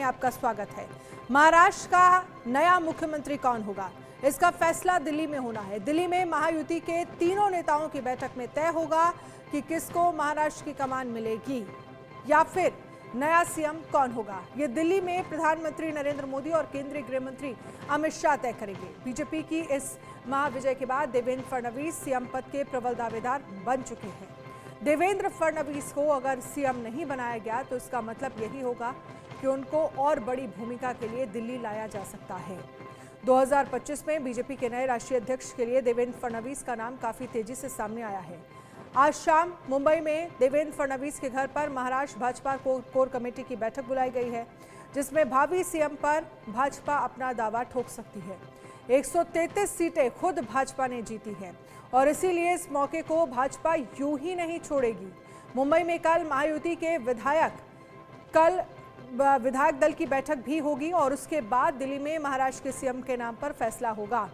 आपका स्वागत है। महाराष्ट्र का नया मुख्यमंत्री कौन होगा, इसका फैसला दिल्ली में होना है। दिल्ली में महायुति के तीनों नेताओं की बैठक में तय होगा कि किसको महाराष्ट्र की कमान मिलेगी या फिर नया सीएम कौन होगा। ये दिल्ली में प्रधानमंत्री नरेंद्र मोदी और केंद्रीय गृह मंत्री अमित शाह तय करेंगे। बीजेपी की इस महाविजय के बाद देवेंद्र फडणवीस सीएम पद के प्रबल दावेदार बन चुके हैं। देवेंद्र फडणवीस को अगर सीएम नहीं बनाया गया तो इसका मतलब यही होगा कि उनको और बड़ी भूमिका के लिए दिल्ली लाया जा सकता है। 2025 में बीजेपी के नए राष्ट्रीय अध्यक्ष के लिए देवेंद्र फडणवीस का नाम काफी तेजी से सामने आया है। आज शाम मुंबई में देवेंद्र फडणवीस के घर पर महाराष्ट्र भाजपा कोर कमेटी की बैठक बुलाई गई है, जिसमें भावी सीएम पर भाजपा अपना दावा ठोक सकती है। 133 सीटें खुद भाजपा ने जीती हैं और इसीलिए इस मौके को भाजपा यूं ही नहीं छोड़ेगी। मुंबई में कल महायुति के विधायक दल की बैठक भी होगी और उसके बाद दिल्ली में महाराष्ट्र के सीएम के नाम पर फैसला होगा।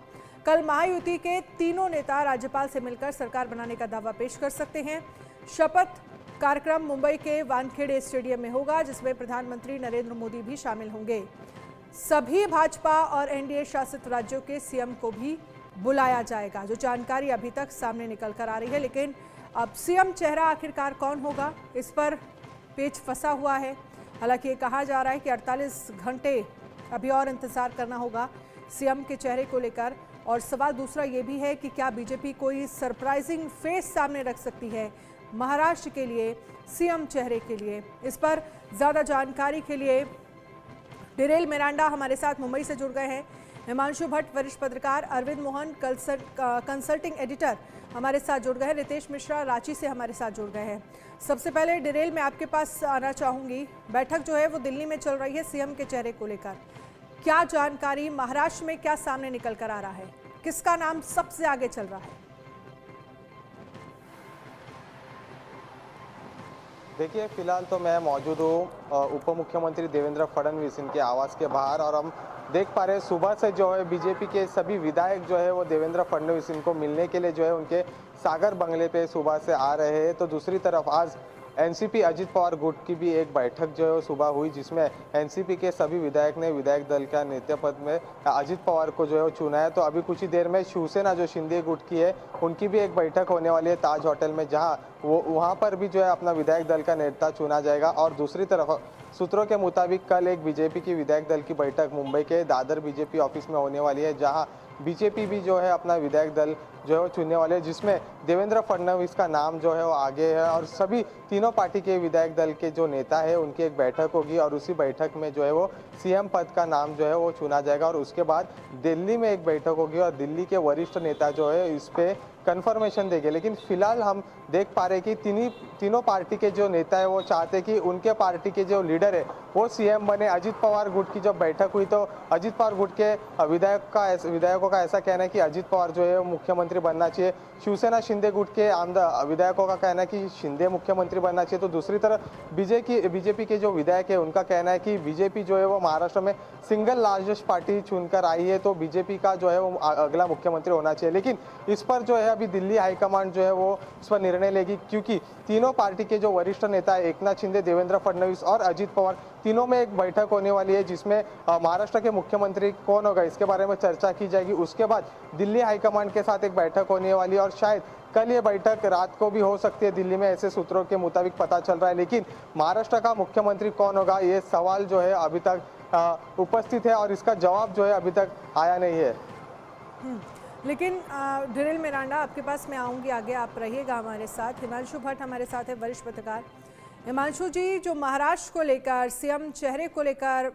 कल महायुति के तीनों नेता राज्यपाल से मिलकर सरकार बनाने का दावा पेश कर सकते हैं। शपथ कार्यक्रम मुंबई के वानखेड़े स्टेडियम में होगा, जिसमें प्रधानमंत्री नरेंद्र मोदी भी शामिल होंगे। सभी भाजपा और एनडीए शासित राज्यों के सीएम को भी बुलाया जाएगा, जो जानकारी अभी तक सामने निकल कर आ रही है। लेकिन अब सीएम चेहरा आखिरकार कौन होगा, इस पर पेच फंसा हुआ है। हालांकि ये कहा जा रहा है कि 48 घंटे अभी और इंतजार करना होगा सीएम के चेहरे को लेकर। और सवाल दूसरा ये भी है कि क्या बीजेपी कोई सरप्राइजिंग फेस सामने रख सकती है महाराष्ट्र के लिए सीएम चेहरे के लिए। इस पर ज़्यादा जानकारी के लिए डिरेल मिरांडा हमारे साथ मुंबई से जुड़ गए हैं। हिमांशु भट्ट वरिष्ठ पत्रकार, अरविंद मोहन कंसल्टिंग एडिटर हमारे साथ जुड़ गए हैं, रितेश मिश्रा रांची से हमारे साथ जुड़ गए हैं। सबसे पहले डिरेल मैं आपके पास आना चाहूंगी। बैठक जो है वो दिल्ली में चल रही है सीएम के चेहरे को लेकर, क्या जानकारी महाराष्ट्र में क्या सामने निकल कर आ रहा है, किसका नाम सबसे आगे चल रहा है? देखिए, फिलहाल तो मैं मौजूद हूँ उप मुख्यमंत्री देवेंद्र फडणवीस इनके आवास के बाहर, और हम देख पा रहे हैं सुबह से जो है बीजेपी के सभी विधायक जो है वो देवेंद्र फडणवीस इनको मिलने के लिए जो है उनके सागर बंगले पे सुबह से आ रहे हैं। तो दूसरी तरफ आज एनसीपी अजित पवार गुट की भी एक बैठक जो है वो सुबह हुई, जिसमें एनसीपी के सभी विधायक ने विधायक दल का नेता पद में अजित पवार को जो है वो चुना है। तो अभी कुछ ही देर में शिवसेना जो शिंदे गुट की है उनकी भी एक बैठक होने वाली है ताज होटल में, जहां वो वहां पर भी जो है अपना विधायक दल का नेता चुना जाएगा। और दूसरी तरफ सूत्रों के मुताबिक कल एक बीजेपी की विधायक दल की बैठक मुंबई के दादर बीजेपी ऑफिस में होने वाली है, जहां बीजेपी भी जो है अपना विधायक दल जो है वो चुनने वाले हैं, जिसमें देवेंद्र फडणवीस का नाम जो है वो आगे है। और सभी तीनों पार्टी के विधायक दल के जो नेता है उनकी एक बैठक होगी और उसी बैठक में जो है वो सीएम पद का नाम जो है वो चुना जाएगा। और उसके बाद दिल्ली में एक बैठक होगी और दिल्ली के वरिष्ठ नेता जो है इस पे कन्फर्मेशन देंगे। लेकिन फिलहाल हम देख पा रहे हैं कि तीनों पार्टी के जो नेता है वो चाहते हैं कि उनके पार्टी के जो लीडर है वो सीएम बने। अजित पवार गुट की जब बैठक हुई तो अजित पवार गुट के विधायकों का ऐसा कहना है कि अजित पवार जो है मुख्यमंत्री बनना चाहिए। शिवसेना शिंदे गुट के विधायकों का कहना है कि शिंदे मुख्यमंत्री बनना चाहिए। तो दूसरी तरफ बीजेपी के जो विधायक है उनका कहना है कि बीजेपी जो है वो महाराष्ट्र में सिंगल लार्जेस्ट पार्टी चुनकर आई है, तो बीजेपी का जो है वो अगला मुख्यमंत्री होना चाहिए। लेकिन इस पर जो है अभी दिल्ली हाईकमांड जो है वो इस पर निर्णय लेगी, क्योंकि तीनों पार्टी के जो वरिष्ठ नेता है एकनाथ शिंदे, देवेंद्र फडणवीस और अजित पवार, तीनों में एक बैठक होने वाली है, जिसमें महाराष्ट्र के मुख्यमंत्री कौन होगा इसके बारे में चर्चा की जाएगी। उसके बाद दिल्ली हाईकमांड के साथ एक बैठक होने वाली है और शायद कल ये बैठक रात को भी हो सकती है दिल्ली में, ऐसे सूत्रों के मुताबिक पता चल रहा है। लेकिन महाराष्ट्र का मुख्यमंत्री कौन होगा ये सवाल जो है अभी तक उपस्थित है और इसका जवाब जो है अभी तक आया नहीं है। लेकिन डिरेल मिरांडा आपके पास मैं आऊँगी, आगे आप रहिएगा हमारे साथ। हिमांशु भट्ट हमारे साथ है, वरिष्ठ पत्रकार। हिमांशु जी, जो महाराष्ट्र को लेकर सीएम चेहरे को लेकर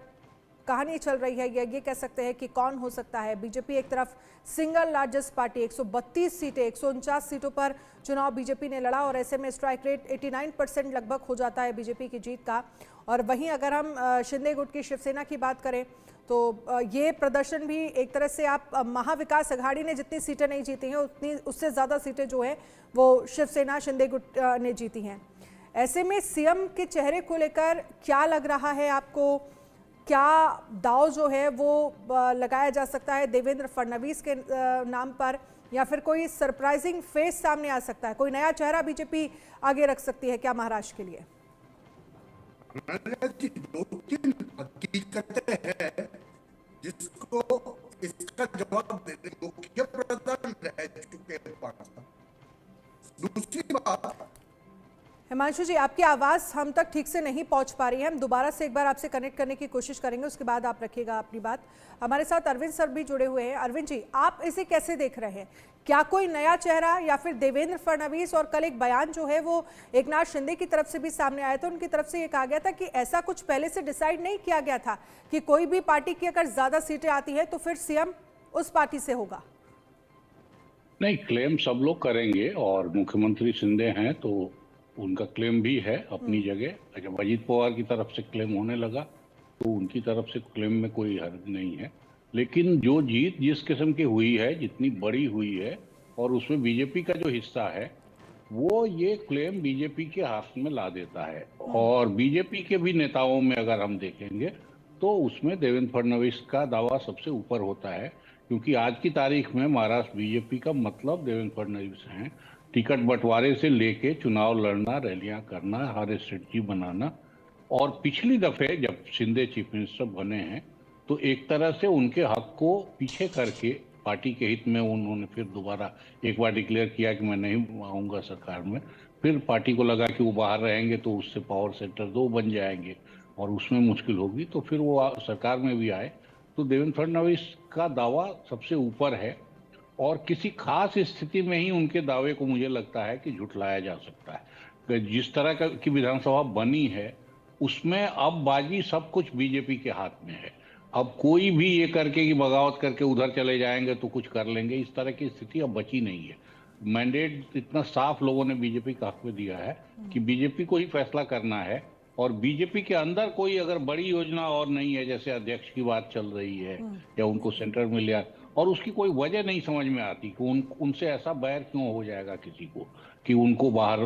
कहानी चल रही है, ये कह सकते हैं कि कौन हो सकता है। बीजेपी एक तरफ सिंगल लार्जेस्ट पार्टी, 132 सीटें 149 सीटों पर चुनाव बीजेपी ने लड़ा और ऐसे में स्ट्राइक रेट 89% लगभग हो जाता है बीजेपी की जीत का। और वहीं अगर हम शिंदे गुट की शिवसेना की बात करें तो ये प्रदर्शन भी एक तरह से आप महाविकास अघाड़ी ने जितनी सीटें नहीं जीती हैं उतनी उससे ज़्यादा सीटें जो है वो शिवसेना शिंदे गुट ने जीती हैं। ऐसे में सीएम के चेहरे को लेकर क्या लग रहा है आपको, क्या दाव जो है वो लगाया जा सकता है देवेंद्र फडणवीस के नाम पर, या फिर कोई सरप्राइजिंग फेस सामने आ सकता है, कोई नया चेहरा बीजेपी आगे रख सकती है क्या महाराष्ट्र के लिए? जी, दो तीन हकीकतें हैं जिसको इसका जवाब देने मुख्य प्रधान रह चुके हैं 5 साल। दूसरी बात, हिमांशु जी, आपकी आवाज़ हम तक ठीक से नहीं पहुंच पा रही है। हम दोबारा से एक बार आपसे कनेक्ट करने की कोशिश करेंगे, उसके बाद आप रखिएगा अपनी बात। हमारे साथ अरविंद सर भी जुड़े हुए हैं। अरविंद जी, आप इसे कैसे देख रहे हैं? क्या कोई नया चेहरा या फिर देवेंद्र फडणवीस, और कल एक बयान जो है वो एकनाथ शिंदे की तरफ से भी सामने आया था, उनकी तरफ से ये कहा गया था कि ऐसा कुछ पहले से डिसाइड नहीं किया गया था कि कोई भी पार्टी की अगर ज़्यादा सीटें आती है तो फिर सीएम उस पार्टी से होगा। नहीं, क्लेम सब लोग करेंगे और मुख्यमंत्री शिंदे हैं तो उनका क्लेम भी है अपनी जगह। जब अजीत पवार की तरफ से क्लेम होने लगा तो उनकी तरफ से क्लेम में कोई हर्ज नहीं है। लेकिन जो जीत जिस किस्म की हुई है, जितनी बड़ी हुई है, और उसमें बीजेपी का जो हिस्सा है, वो ये क्लेम बीजेपी के हाथ में ला देता है। और बीजेपी के भी नेताओं में अगर हम देखेंगे तो उसमें देवेंद्र फडणवीस का दावा सबसे ऊपर होता है, क्योंकि आज की तारीख में महाराष्ट्र बीजेपी का मतलब देवेंद्र फडणवीस हैं। टिकट बंटवारे से लेके चुनाव लड़ना, रैलियां करना, हर स्ट्रेटजी बनाना। और पिछली दफे जब शिंदे चीफ मिनिस्टर बने हैं तो एक तरह से उनके हक को पीछे करके पार्टी के हित में उन्होंने फिर दोबारा एक बार डिक्लेयर किया कि मैं नहीं आऊंगा सरकार में। फिर पार्टी को लगा कि वो बाहर रहेंगे तो उससे पावर सेक्टर 2 बन जाएंगे और उसमें मुश्किल होगी, तो फिर वो सरकार में भी आए। तो देवेंद्र फडणवीस का दावा सबसे ऊपर है और किसी खास स्थिति में ही उनके दावे को मुझे लगता है कि झुठलाया जा सकता है। कि जिस तरह की विधानसभा बनी है उसमें अब बाजी सब कुछ बीजेपी के हाथ में है। अब कोई भी ये करके कि बगावत करके उधर चले जाएंगे तो कुछ कर लेंगे, इस तरह की स्थिति अब बची नहीं है। मैंडेट इतना साफ लोगों ने बीजेपी का हक में दिया है कि बीजेपी को ही फैसला करना है। और बीजेपी के अंदर कोई अगर बड़ी योजना और नहीं है, जैसे अध्यक्ष की बात चल रही है या उनको सेंटर में लिया, और उसकी कोई वजह नहीं समझ में आती कि उनसे ऐसा बैर क्यों हो जाएगा किसी को कि उनको बाहर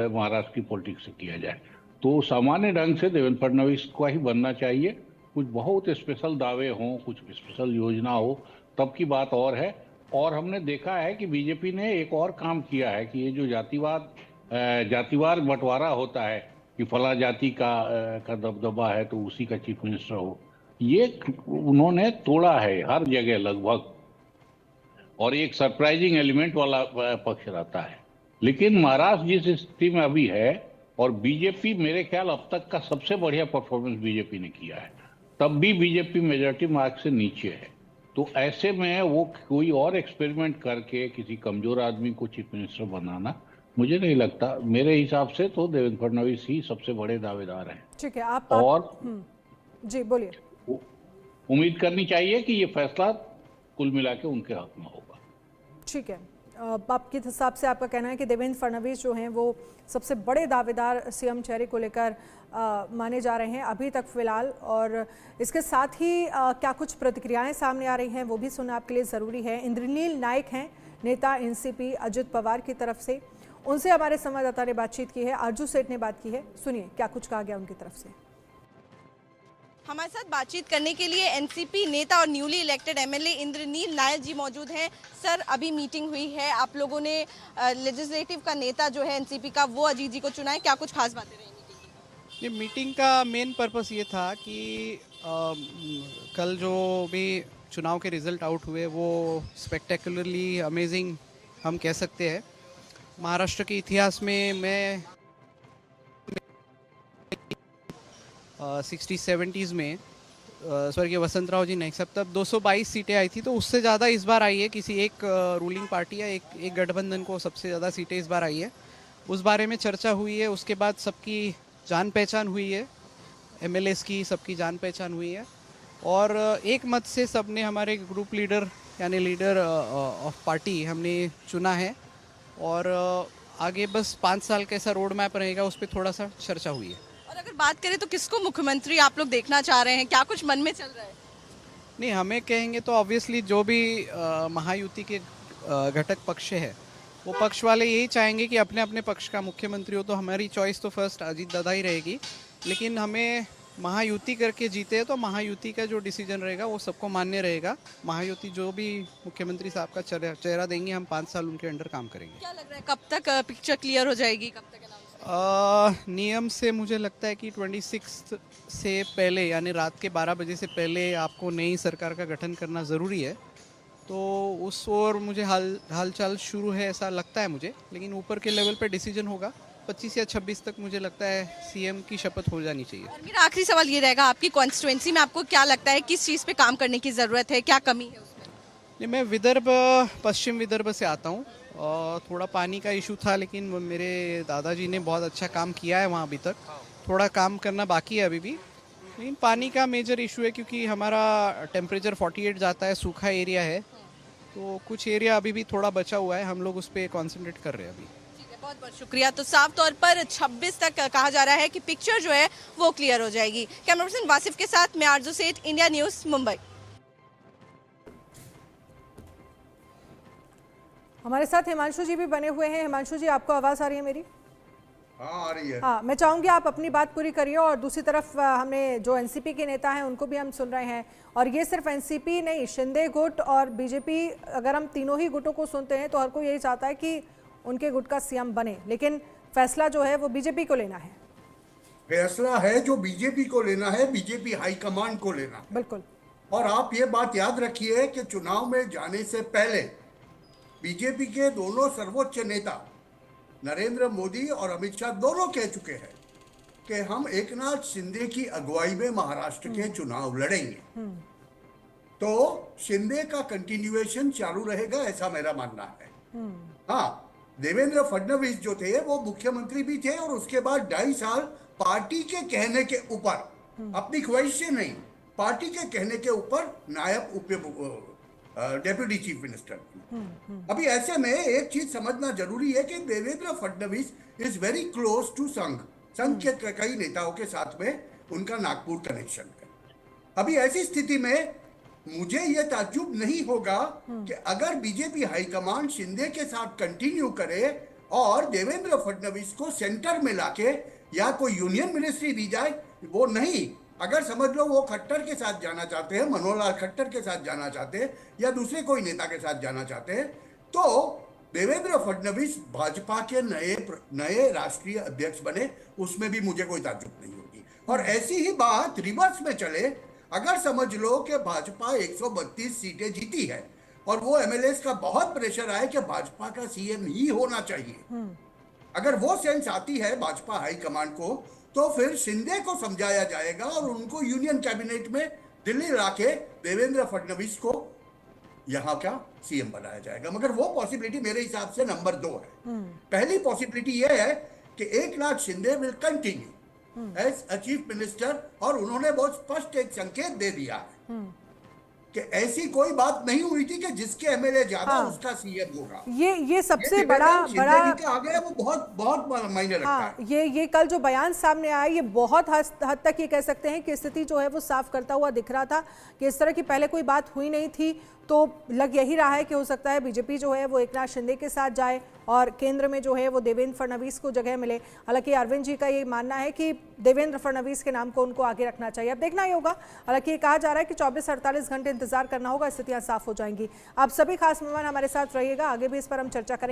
महाराष्ट्र की पॉलिटिक्स से किया जाए। तो सामान्य ढंग से देवेंद्र फडणवीस को ही बनना चाहिए। कुछ बहुत स्पेशल दावे हों, कुछ स्पेशल योजना हो, तब की बात और है। और हमने देखा है कि बीजेपी ने एक और काम किया है कि ये जो जातिवार बंटवारा होता है कि फला जाति का दबदबा है तो उसी का चीफ मिनिस्टर हो, ये उन्होंने तोड़ा है हर जगह लगभग। और एक सरप्राइजिंग एलिमेंट वाला पक्ष रहता है। लेकिन महाराष्ट्र जिस स्थिति में अभी है, और बीजेपी मेरे ख्याल अब तक का सबसे बढ़िया परफॉर्मेंस बीजेपी ने किया है, तब भी बीजेपी मेजॉरिटी मार्क से नीचे है। तो ऐसे में वो कोई और एक्सपेरिमेंट करके किसी कमजोर आदमी को चीफ मिनिस्टर बनाना, मुझे नहीं लगता। मेरे हिसाब से तो देवेंद्र फडणवीस ही सबसे बड़े दावेदार हैं। ठीक है, जी बोलिए। उम्मीद करनी चाहिए कि ये फैसला कुल मिला के उनके हक में होगा। ठीक है, आपके हिसाब से आपका कहना है कि देवेंद्र फडणवीस जो हैं वो सबसे बड़े दावेदार सीएम चेहरे को लेकर माने जा रहे हैं अभी तक फिलहाल। और इसके साथ ही क्या कुछ प्रतिक्रियाएं सामने आ रही हैं वो भी सुनना आपके लिए ज़रूरी है। इंद्रनील नायक हैं नेता एनसीपी अजित पवार की तरफ से, उनसे हमारे संवाददाता ने बातचीत की है, आरजू सेठ ने बात की है। सुनिए क्या कुछ कहा गया उनकी तरफ से। हमारे साथ बातचीत करने के लिए एनसीपी नेता और न्यूली इलेक्टेड एमएलए इंद्रनील नायक जी मौजूद हैं। सर, अभी मीटिंग हुई है, आप लोगों ने लेजिस्लेटिव का नेता जो है एनसीपी का वो अजीत जी को चुना है, क्या कुछ खास बातें रही मीटिंग की? ये मीटिंग का मेन पर्पस ये था कि कल जो भी चुनाव के रिजल्ट आउट हुए वो स्पेक्टेकुलरली अमेजिंग हम कह सकते हैं। महाराष्ट्र के इतिहास में मैं 60-70s में स्वर्गीय वसंतराव जी नाइक साहब तब 222 सीटें आई थी, तो उससे ज़्यादा इस बार आई है। किसी एक रूलिंग पार्टी या एक गठबंधन को सबसे ज़्यादा सीटें इस बार आई है। उस बारे में चर्चा हुई है, उसके बाद सबकी जान पहचान हुई है, एमएलएस की सबकी जान पहचान हुई है। और एक मत से सबने हमारे ग्रुप लीडर यानी लीडर ऑफ पार्टी हमने चुना है। और आगे बस 5 साल कैसा रोड मैप रहेगा उस पर थोड़ा सा चर्चा हुई है। और अगर बात करें तो किसको मुख्यमंत्री आप लोग देखना चाह रहे हैं, क्या कुछ मन में चल रहा है? नहीं, हमें कहेंगे तो ऑब्वियसली जो भी महायुति के घटक पक्ष है वो पक्ष वाले यही चाहेंगे कि अपने अपने पक्ष का मुख्यमंत्री हो, तो हमारी चॉइस तो फर्स्ट अजीत दादा ही रहेगी। लेकिन हमें महायुति करके जीते तो महायुति का जो डिसीजन रहेगा वो सबको मान्य रहेगा। महायुति जो भी मुख्यमंत्री साहब का चेहरा देंगे, हम 5 साल उनके अंडर काम करेंगे। क्या लग रहा है कब तक पिक्चर क्लियर हो जाएगी, कब तक अनाउंस? नियम से मुझे लगता है कि 26 से पहले यानी रात के 12 बजे से पहले आपको नई सरकार का गठन करना ज़रूरी है। तो उस ओर मुझे हालचाल शुरू है ऐसा लगता है मुझे, लेकिन ऊपर के लेवल पे डिसीजन होगा 25 या 26 तक। मुझे लगता है सीएम की शपथ हो जानी चाहिए। और मेरा आखिरी सवाल ये रहेगा, आपकी कॉन्स्टिट्यूएंसी में आपको क्या लगता है किस चीज़ पे काम करने की ज़रूरत है, क्या कमी है उसमें? नहीं, मैं पश्चिम विदर्भ से आता हूँ और थोड़ा पानी का इशू था, लेकिन मेरे दादाजी ने बहुत अच्छा काम किया है वहाँ अभी तक। थोड़ा काम करना बाकी है अभी भी, लेकिन पानी का मेजर इशू है क्योंकि हमारा टेम्परेचर 48 जाता है, सूखा एरिया है, तो कुछ एरिया अभी भी थोड़ा बचा हुआ है। हम लोग उस पर कॉन्सेंट्रेट कर रहे हैं अभी। ठीक है, बहुत बहुत शुक्रिया। तो साफ तौर पर 26 तक कहा जा रहा है कि पिक्चर जो है वो क्लियर हो जाएगी। कैमरा पर्सन वासिफ के साथ मैं आरजू सेठ, इंडिया न्यूज़, मुंबई। हमारे साथ हिमांशु जी भी बने हुए हैं। हिमांशु जी, आपको आवाज़ आ रही है मेरी? हाँ, आ रही है। हाँ, मैं चाहूँगी आप अपनी बात पूरी करिए। और दूसरी तरफ हमने जो एनसीपी के नेता हैं उनको भी हम सुन रहे हैं, और ये सिर्फ एनसीपी नहीं, शिंदे गुट और बीजेपी, अगर हम तीनों ही गुटों को सुनते हैं तो हर कोई यही चाहता है कि उनके गुट का सीएम बने, लेकिन फैसला जो है वो बीजेपी को लेना है। फैसला है जो बीजेपी को लेना है, बीजेपी हाईकमान को लेना है। बिल्कुल। और आप ये बात याद रखिए कि चुनाव में जाने से पहले बीजेपी के दोनों सर्वोच्च नेता नरेंद्र मोदी और अमित शाह दोनों कह चुके हैं कि हम एकनाथ शिंदे की अगुवाई में महाराष्ट्र के चुनाव लड़ेंगे। तो शिंदे का कंटिन्यूएशन चालू रहेगा, ऐसा मेरा मानना है। हाँ, देवेंद्र फडणवीस जो थे वो मुख्यमंत्री भी थे और उसके बाद 2.5 साल पार्टी के कहने के ऊपर, अपनी ख्वाहिश से नहीं, पार्टी के कहने के ऊपर नायब डेप्यूटी चीफ मिनिस्टर। अभी ऐसे में एक चीज समझना जरूरी है कि Devendra Fadnavis is very close to Sangh के कई नेताओं के साथ में उनका नागपुर कनेक्शन है। अभी ऐसी स्थिति में मुझे यह ताज्जुब नहीं होगा कि अगर बीजेपी हाईकमान शिंदे के साथ कंटिन्यू करे और देवेंद्र फडणवीस को सेंटर में लाके या कोई यूनियन मिनिस्ट्री दी जाए, वो नहीं, अगर समझ लो वो खट्टर के साथ जाना चाहते हैं, मनोहर लाल खट्टर के साथ जाना चाहते हैं या दूसरे कोई नेता के साथ जाना चाहते हैं, तो देवेंद्र फडणवीस भाजपा के नए राष्ट्रीय अध्यक्ष बने, उसमें भी मुझे कोई ताज्जुब नहीं होगी। और ऐसी ही बात रिवर्स में चले, अगर समझ लो कि भाजपा 132 सीटें जीती है और वो एमएलएस का बहुत प्रेशर आए कि भाजपा का सीएम ही होना चाहिए, अगर वो सेंस आती है भाजपा हाईकमांड को, तो फिर शिंदे को समझाया जाएगा और उनको यूनियन कैबिनेट में दिल्ली लाके देवेंद्र फडणवीस को यहाँ का सीएम बनाया जाएगा। मगर वो पॉसिबिलिटी मेरे हिसाब से नंबर 2 है। पहली पॉसिबिलिटी ये है कि Eknath Shinde will continue as a chief minister, और उन्होंने बहुत स्पष्ट एक संकेत दे दिया है कि ऐसी कोई बात नहीं हुई थी कि जिसके एमएलए ज्यादा उसका सीएम होगा। ये सबसे बड़ा आगे वो बहुत मायने रखता है। ये कल जो बयान सामने आया, ये बहुत हद तक ये कह सकते हैं कि स्थिति जो है वो साफ करता हुआ दिख रहा था कि इस तरह की पहले कोई बात हुई नहीं थी। तो लग यही रहा है कि हो सकता है बीजेपी जो है वो एकनाथ शिंदे के साथ जाए और केंद्र में जो है वो देवेंद्र फडणवीस को जगह मिले। हालांकि अरविंद जी का ये मानना है कि देवेंद्र फडणवीस के नाम को उनको आगे रखना चाहिए। अब देखना ही होगा। हालांकि ये कहा जा रहा है कि 24-48 घंटे इंतजार करना होगा, स्थितियां साफ हो जाएंगी। आप सभी खास मेहमान हमारे साथ रहिएगा, आगे भी इस पर हम चर्चा करेंगे।